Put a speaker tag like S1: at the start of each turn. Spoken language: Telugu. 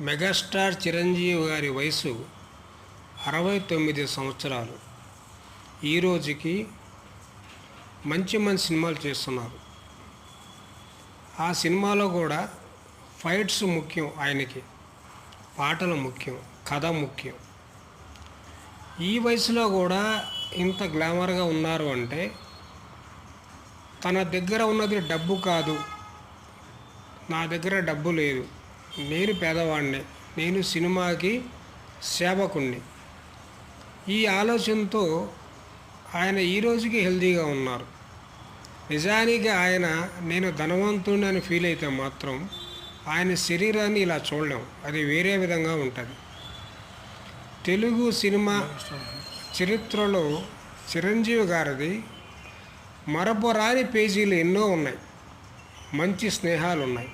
S1: మెగాస్టార్ చిరంజీవి గారి వయసు 69 సంవత్సరాలు. ఈ రోజుకి మంచి మంచి సినిమాలు చేస్తున్నారు. ఆ సినిమాలో కూడా ఫైట్స్ ముఖ్యం, ఆయనకి పాటలు ముఖ్యం, కథ ముఖ్యం. ఈ వయసులో కూడా ఇంత గ్లామర్గా ఉన్నారు అంటే తన దగ్గర ఉన్నది డబ్బు కాదు, నా దగ్గర డబ్బు లేదు, నేను పేదవాడిని, నేను సినిమాకి సేవకుణ్ణి, ఈ ఆలోచనతో ఆయన ఈ రోజుకి హెల్తీగా ఉన్నారు. నిజానికి ఆయన నేను ధనవంతుడిని అని ఫీల్ అయితే మాత్రం ఆయన శరీరాన్ని ఇలా చూడలేం, అది వేరే విధంగా ఉంటుంది. తెలుగు సినిమా చరిత్రలో చిరంజీవి గారిది మరపురాని పేజీలు ఎన్నో ఉన్నాయి, మంచి స్నేహాలు ఉన్నాయి.